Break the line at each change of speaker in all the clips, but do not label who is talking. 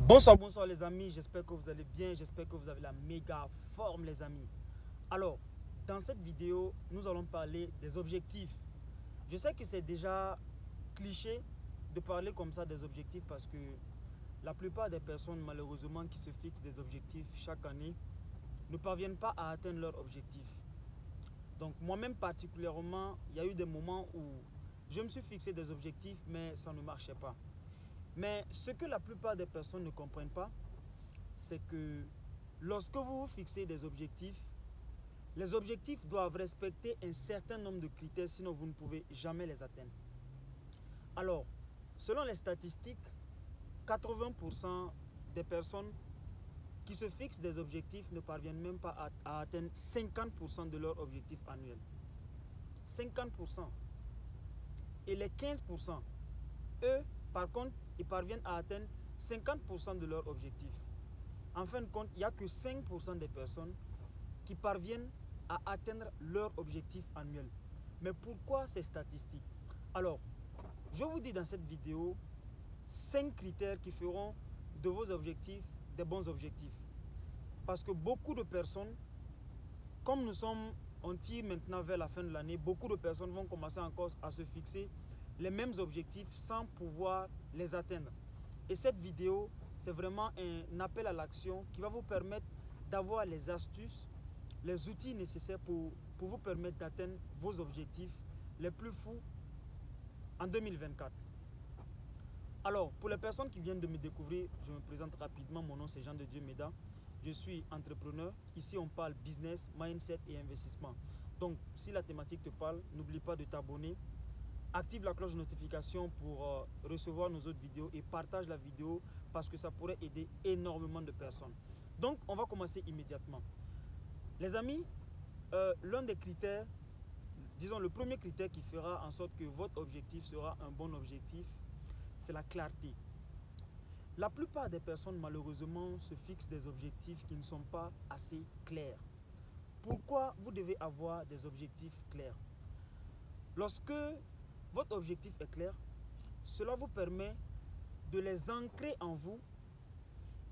Bonsoir, bonsoir les amis, j'espère que vous allez bien, j'espère que vous avez la méga forme les amis. Alors, dans cette vidéo, nous allons parler des objectifs. Je sais que c'est déjà cliché de parler comme ça des objectifs parce que la plupart des personnes malheureusement qui se fixent des objectifs chaque année ne parviennent pas à atteindre leurs objectifs. Donc moi-même particulièrement, il y a eu des moments où je me suis fixé des objectifs mais ça ne marchait pas. Mais ce que la plupart des personnes ne comprennent pas, c'est que lorsque vous vous fixez des objectifs, les objectifs doivent respecter un certain nombre de critères, sinon vous ne pouvez jamais les atteindre. Alors, selon les statistiques, 80% des personnes qui se fixent des objectifs ne parviennent même pas à atteindre 50% de leur objectif annuel. 50%. Et les 15%, eux, par contre, ils parviennent à atteindre 50% de leur objectif. En fin de compte, il n'y a que 5% des personnes qui parviennent à atteindre leur objectif annuel. Mais pourquoi ces statistiques? Alors, je vous dis dans cette vidéo 5 critères qui feront de vos objectifs des bons objectifs. Parce que beaucoup de personnes, comme on tire maintenant vers la fin de l'année, beaucoup de personnes vont commencer encore à se fixer les mêmes objectifs sans pouvoir les atteindre. Et cette vidéo, c'est vraiment un appel à l'action qui va vous permettre d'avoir les astuces, les outils nécessaires pour vous permettre d'atteindre vos objectifs les plus fous en 2024. Alors, pour les personnes qui viennent de me découvrir, je me présente rapidement. Mon nom c'est Jean de Dieu Méda. Je suis entrepreneur. Ici, on parle business, mindset et investissement. Donc, si la thématique te parle, n'oublie pas de t'abonner. Active la cloche de notification pour recevoir nos autres vidéos et partage la vidéo parce que ça pourrait aider énormément de personnes. Donc, on va commencer immédiatement. Les amis, l'un des critères, disons le premier critère qui fera en sorte que votre objectif sera un bon objectif, c'est la clarté. La plupart des personnes malheureusement se fixent des objectifs qui ne sont pas assez clairs. Pourquoi vous devez avoir des objectifs clairs? Lorsque votre objectif est clair, cela vous permet de les ancrer en vous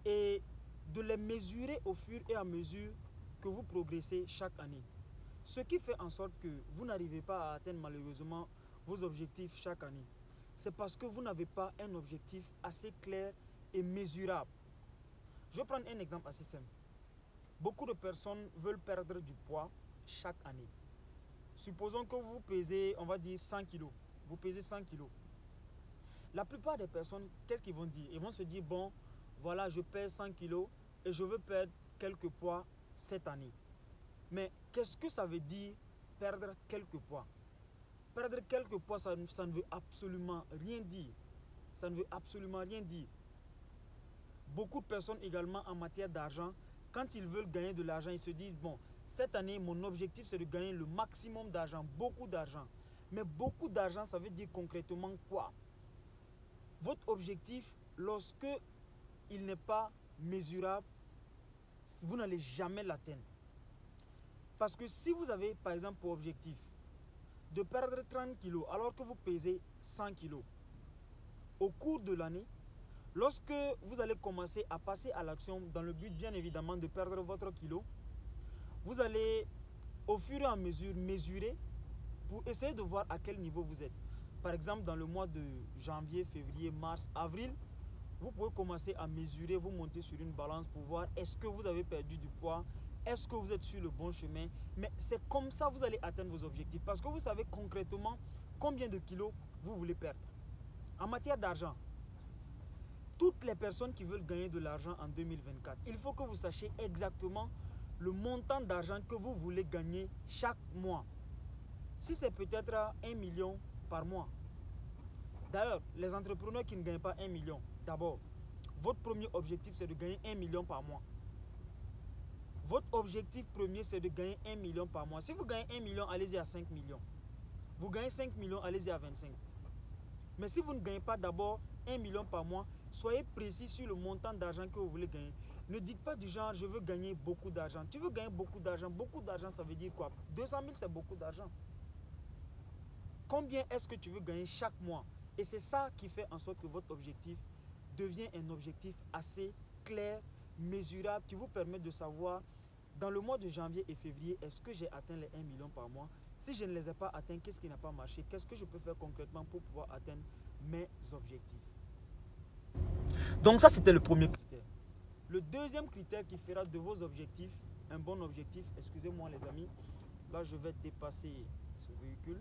et de les mesurer au fur et à mesure que vous progressez chaque année. Ce qui fait en sorte que vous n'arrivez pas à atteindre malheureusement vos objectifs chaque année. C'est parce que vous n'avez pas un objectif assez clair et mesurable. Je vais prendre un exemple assez simple. Beaucoup de personnes veulent perdre du poids chaque année. Supposons que vous pesez, on va dire 100 kg. Vous pesez 100 kg. La plupart des personnes, qu'est-ce qu'ils vont dire? Ils vont se dire, bon, voilà, je pèse 100 kg et je veux perdre quelques poids cette année. Mais qu'est-ce que ça veut dire perdre quelques poids? Perdre quelques poids, ça ne veut absolument rien dire. Ça ne veut absolument rien dire. Beaucoup de personnes également en matière d'argent, quand ils veulent gagner de l'argent, ils se disent, bon, cette année, mon objectif, c'est de gagner le maximum d'argent, beaucoup d'argent. Mais beaucoup d'argent, ça veut dire concrètement quoi? Votre objectif, lorsque il n'est pas mesurable, vous n'allez jamais l'atteindre. Parce que si vous avez, par exemple, pour objectif de perdre 30 kg alors que vous pesez 100 kg, au cours de l'année, lorsque vous allez commencer à passer à l'action dans le but bien évidemment de perdre votre kilo, vous allez au fur et à mesure mesurer pour essayer de voir à quel niveau vous êtes. Par exemple, dans le mois de janvier, février, mars, avril, vous pouvez commencer à mesurer, vous montez sur une balance pour voir est-ce que vous avez perdu du poids, est-ce que vous êtes sur le bon chemin. Mais c'est comme ça que vous allez atteindre vos objectifs parce que vous savez concrètement combien de kilos vous voulez perdre. En matière d'argent, toutes les personnes qui veulent gagner de l'argent en 2024, il faut que vous sachiez exactement le montant d'argent que vous voulez gagner chaque mois. Si c'est peut-être 1 million par mois. D'ailleurs, les entrepreneurs qui ne gagnent pas 1 million, d'abord, votre premier objectif c'est de gagner 1 million par mois. Votre objectif premier c'est de gagner 1 million par mois. Si vous gagnez 1 million, allez-y à 5 millions. Vous gagnez 5 millions, allez-y à 25. Mais si vous ne gagnez pas d'abord 1 million par mois, soyez précis sur le montant d'argent que vous voulez gagner. Ne dites pas du genre, je veux gagner beaucoup d'argent. Tu veux gagner beaucoup d'argent, ça veut dire quoi? 200 000, c'est beaucoup d'argent. Combien est-ce que tu veux gagner chaque mois? Et c'est ça qui fait en sorte que votre objectif devient un objectif assez clair, mesurable, qui vous permet de savoir dans le mois de janvier et février, est-ce que j'ai atteint les 1 million par mois? Si je ne les ai pas atteints, qu'est-ce qui n'a pas marché? Qu'est-ce que je peux faire concrètement pour pouvoir atteindre mes objectifs? Donc ça, c'était le premier critère. Le deuxième critère qui fera de vos objectifs un bon objectif, excusez-moi les amis, là je vais dépasser ce véhicule.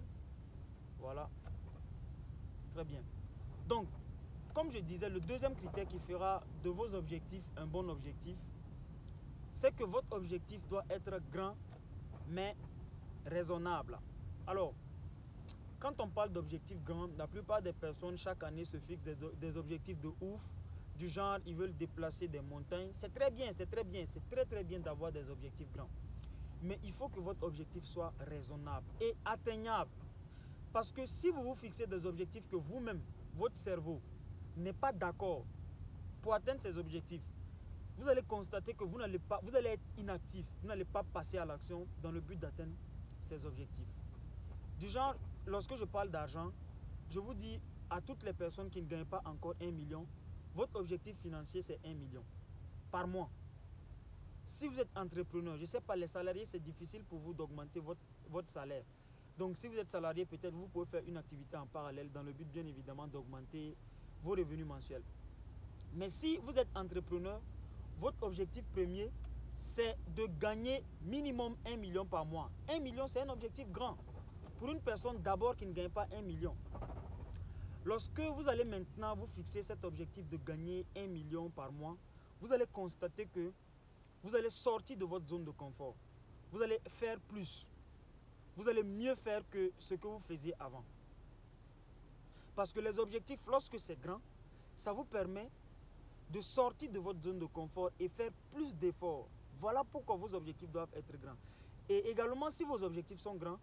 Voilà. Très bien. Donc, comme je disais, le deuxième critère qui fera de vos objectifs un bon objectif, c'est que votre objectif doit être grand, mais raisonnable. Alors, quand on parle d'objectifs grands, la plupart des personnes chaque année se fixent des objectifs de ouf, du genre ils veulent déplacer des montagnes. C'est très bien, c'est très bien, c'est très très bien d'avoir des objectifs grands. Mais il faut que votre objectif soit raisonnable et atteignable. Parce que si vous vous fixez des objectifs que vous-même, votre cerveau, n'est pas d'accord pour atteindre ces objectifs, vous allez constater que vous allez être inactif, vous n'allez pas passer à l'action dans le but d'atteindre ces objectifs. Du genre, lorsque je parle d'argent, je vous dis à toutes les personnes qui ne gagnent pas encore 1 million, votre objectif financier c'est 1 million par mois. Si vous êtes entrepreneur, je ne sais pas, les salariés c'est difficile pour vous d'augmenter votre salaire. Donc si vous êtes salarié, peut-être vous pouvez faire une activité en parallèle dans le but bien évidemment d'augmenter vos revenus mensuels. Mais si vous êtes entrepreneur, votre objectif premier, c'est de gagner minimum 1 million par mois. 1 million, c'est un objectif grand. Pour une personne d'abord qui ne gagne pas 1 million. Lorsque vous allez maintenant vous fixer cet objectif de gagner 1 million par mois, vous allez constater que vous allez sortir de votre zone de confort. Vous allez faire plus. Vous allez mieux faire que ce que vous faisiez avant. Parce que les objectifs, lorsque c'est grand, ça vous permet de sortir de votre zone de confort et faire plus d'efforts. Voilà pourquoi vos objectifs doivent être grands. Et également, si vos objectifs sont grands,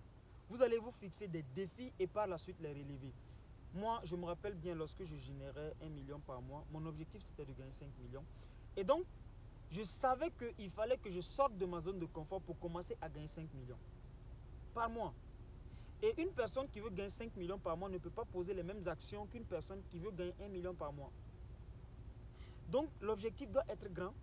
vous allez vous fixer des défis et par la suite les relever. Moi, je me rappelle bien lorsque je générais 1 million par mois, mon objectif c'était de gagner 5 millions. Et donc, je savais qu'il fallait que je sorte de ma zone de confort pour commencer à gagner 5 millions par mois. Et une personne qui veut gagner 5 millions par mois ne peut pas poser les mêmes actions qu'une personne qui veut gagner 1 million par mois. Donc, l'objectif doit être grand,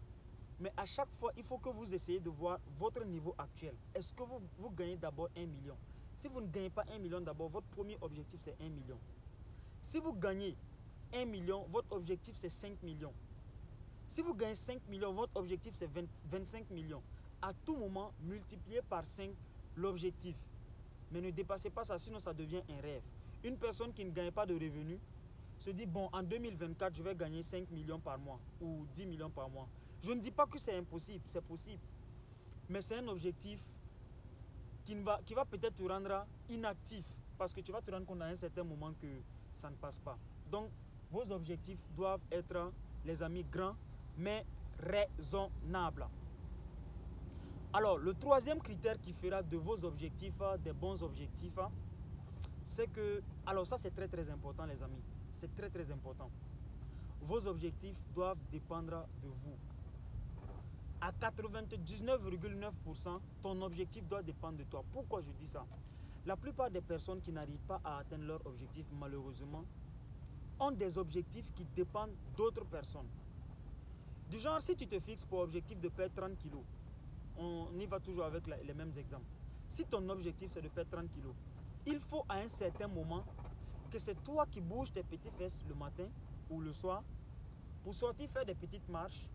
mais à chaque fois, il faut que vous essayez de voir votre niveau actuel. Est-ce que vous gagnez d'abord 1 million? Si vous ne gagnez pas 1 million d'abord, votre premier objectif c'est 1 million. Si vous gagnez 1 million, votre objectif c'est 5 millions. Si vous gagnez 5 millions, votre objectif c'est 25 millions. À tout moment, multipliez par 5 l'objectif. Mais ne dépassez pas ça, sinon ça devient un rêve. Une personne qui ne gagne pas de revenus se dit, bon, en 2024, je vais gagner 5 millions par mois ou 10 millions par mois. Je ne dis pas que c'est impossible, c'est possible. Mais c'est un objectif qui va peut-être te rendre inactif parce que tu vas te rendre compte à un certain moment que ça ne passe pas. Donc, vos objectifs doivent être, les amis, grands, mais raisonnables. Alors, le troisième critère qui fera de vos objectifs des bons objectifs, c'est que, alors ça c'est très très important les amis, c'est très très important. Vos objectifs doivent dépendre de vous. À 99,9%, ton objectif doit dépendre de toi. Pourquoi je dis ça? La plupart des personnes qui n'arrivent pas à atteindre leur objectif, malheureusement, ont des objectifs qui dépendent d'autres personnes. Du genre, si tu te fixes pour objectif de perdre 30 kilos, on y va toujours avec les mêmes exemples. Si ton objectif c'est de perdre 30 kilos, il faut à un certain moment que c'est toi qui bouges tes petites fesses le matin ou le soir pour sortir faire des petites marches,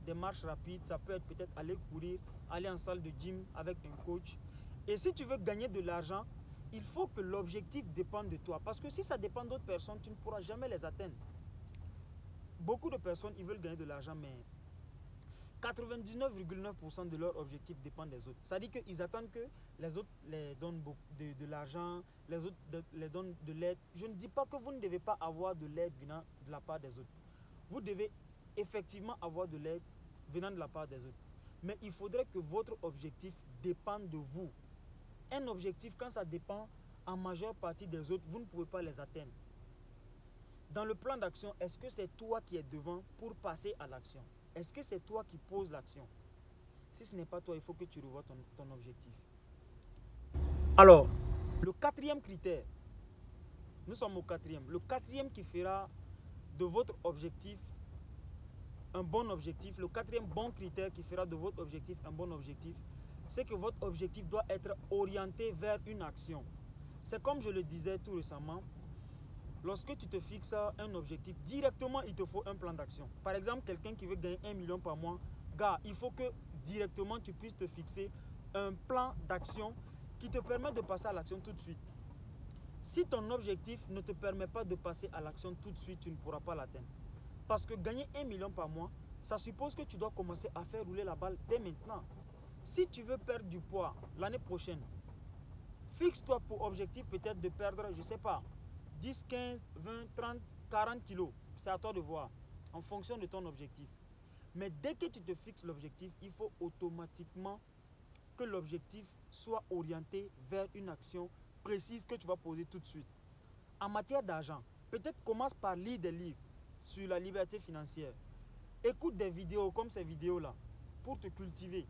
des marches rapides. Ça peut être peut-être aller courir, aller en salle de gym avec un coach. Et si tu veux gagner de l'argent, il faut que l'objectif dépende de toi. Parce que si ça dépend d'autres personnes, tu ne pourras jamais les atteindre. Beaucoup de personnes, ils veulent gagner de l'argent, mais 99,9% de leur objectif dépend des autres. Ça dit qu'ils attendent que les autres les donnent de l'argent, les autres les donnent de l'aide. Je ne dis pas que vous ne devez pas avoir de l'aide venant de la part des autres. Vous devez effectivement avoir de l'aide venant de la part des autres. Mais il faudrait que votre objectif dépende de vous. Un objectif, quand ça dépend en majeure partie des autres, vous ne pouvez pas les atteindre. Dans le plan d'action, est-ce que c'est toi qui es devant pour passer à l'action? Est-ce que c'est toi qui poses l'action? Si ce n'est pas toi, il faut que tu revoies ton objectif. Alors, le quatrième critère, nous sommes au quatrième. Le quatrième qui fera de votre objectif un bon objectif, le quatrième bon critère qui fera de votre objectif un bon objectif, c'est que votre objectif doit être orienté vers une action. C'est comme je le disais tout récemment, lorsque tu te fixes un objectif, directement il te faut un plan d'action. Par exemple, quelqu'un qui veut gagner 1 million par mois, gars, il faut que directement tu puisses te fixer un plan d'action qui te permet de passer à l'action tout de suite. Si ton objectif ne te permet pas de passer à l'action tout de suite, tu ne pourras pas l'atteindre. Parce que gagner 1 million par mois, ça suppose que tu dois commencer à faire rouler la balle dès maintenant. Si tu veux perdre du poids l'année prochaine, fixe-toi pour objectif peut-être de perdre, je ne sais pas, 10, 15, 20, 30, 40 kilos. C'est à toi de voir, en fonction de ton objectif. Mais dès que tu te fixes l'objectif, il faut automatiquement que l'objectif soit orienté vers une action précise que tu vas poser tout de suite. En matière d'argent, peut-être commence par lire des livres sur la liberté financière. Écoute des vidéos comme ces vidéos-là pour te cultiver.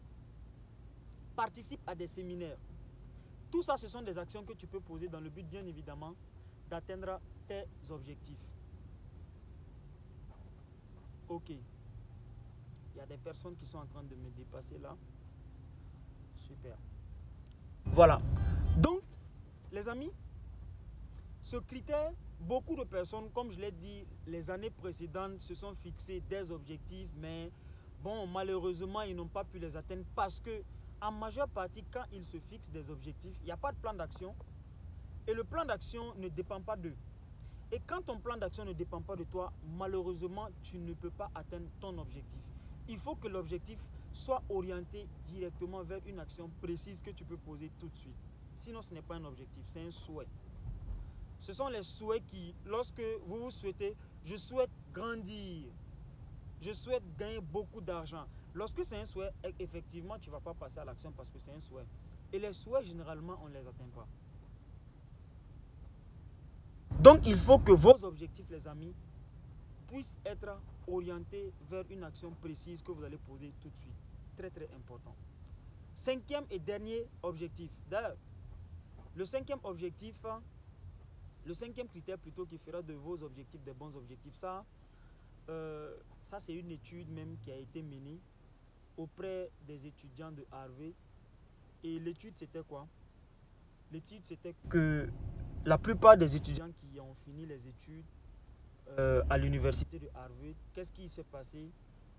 Participe à des séminaires. Tout ça, ce sont des actions que tu peux poser dans le but, bien évidemment, d'atteindre tes objectifs. Ok. Il y a des personnes qui sont en train de me dépasser là. Super. Voilà. Donc, les amis, ce critère, beaucoup de personnes, comme je l'ai dit, les années précédentes se sont fixés des objectifs, mais bon, malheureusement, ils n'ont pas pu les atteindre parce que, en majeure partie, quand ils se fixent des objectifs, il n'y a pas de plan d'action et le plan d'action ne dépend pas d'eux. Et quand ton plan d'action ne dépend pas de toi, malheureusement, tu ne peux pas atteindre ton objectif. Il faut que l'objectif soit orienté directement vers une action précise que tu peux poser tout de suite. Sinon, ce n'est pas un objectif, c'est un souhait. Ce sont les souhaits qui, lorsque vous vous souhaitez, je souhaite grandir, je souhaite gagner beaucoup d'argent. Lorsque c'est un souhait, effectivement, tu ne vas pas passer à l'action parce que c'est un souhait. Et les souhaits, généralement, on ne les atteint pas. Donc, il faut que vos objectifs, les amis, puissent être orientés vers une action précise que vous allez poser tout de suite. Très, très important. Cinquième et dernier objectif. D'ailleurs, le cinquième objectif, le cinquième critère plutôt qui fera de vos objectifs des bons objectifs, ça c'est une étude même qui a été menée auprès des étudiants de Harvard. Et l'étude c'était quoi? L'étude c'était que la plupart des étudiants qui ont fini les études à l'université de Harvard, qu'est-ce qui s'est passé?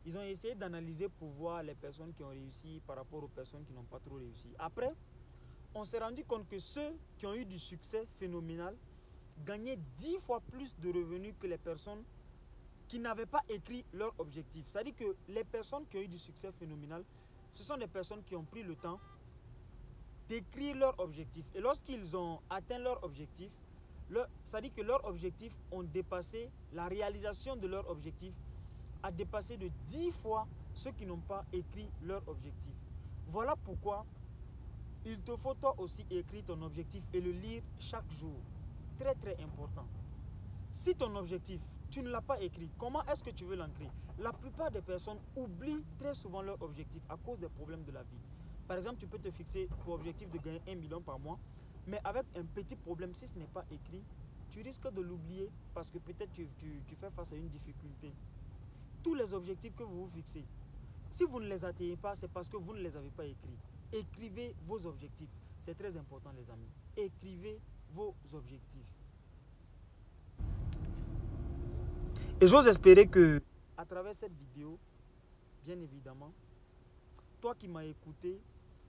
Ils ont essayé d'analyser pour voir les personnes qui ont réussi par rapport aux personnes qui n'ont pas trop réussi. Après, on s'est rendu compte que ceux qui ont eu du succès phénoménal gagnaient 10 fois plus de revenus que les personnes qui n'avaient pas écrit leur objectif. C'est-à-dire que les personnes qui ont eu du succès phénoménal, ce sont des personnes qui ont pris le temps d'écrire leur objectif. Et lorsqu'ils ont atteint leur objectif, c'est-à-dire que leurs objectifs ont dépassé, la réalisation de leur objectif a dépassé de 10 fois ceux qui n'ont pas écrit leur objectif. Voilà pourquoi il te faut toi aussi écrire ton objectif et le lire chaque jour. Très très important. Si ton objectif, tu ne l'as pas écrit, comment est-ce que tu veux l'ancrer? La plupart des personnes oublient très souvent leur objectif à cause des problèmes de la vie. Par exemple, tu peux te fixer pour objectif de gagner 1 million par mois, mais avec un petit problème, si ce n'est pas écrit, tu risques de l'oublier parce que peut-être tu fais face à une difficulté. Tous les objectifs que vous vous fixez, si vous ne les atteignez pas, c'est parce que vous ne les avez pas écrits. Écrivez vos objectifs. C'est très important, les amis. Écrivez vos objectifs. Et j'ose espérer que, à travers cette vidéo, bien évidemment, toi qui m'as écouté,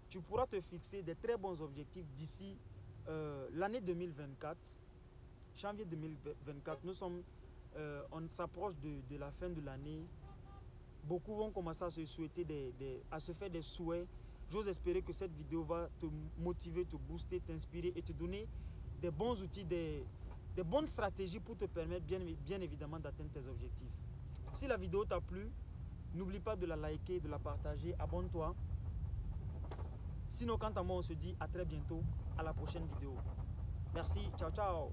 tu pourras te fixer des très bons objectifs d'ici l'année 2024, janvier 2024. On s'approche de la fin de l'année. Beaucoup vont commencer à se souhaiter à se faire des souhaits. J'ose espérer que cette vidéo va te motiver, te booster, t'inspirer et te donner des bons outils, des bonnes stratégies pour te permettre bien évidemment d'atteindre tes objectifs. Si la vidéo t'a plu, n'oublie pas de la liker, de la partager, abonne-toi. Sinon, quant à moi, on se dit à très bientôt, à la prochaine vidéo. Merci, ciao ciao.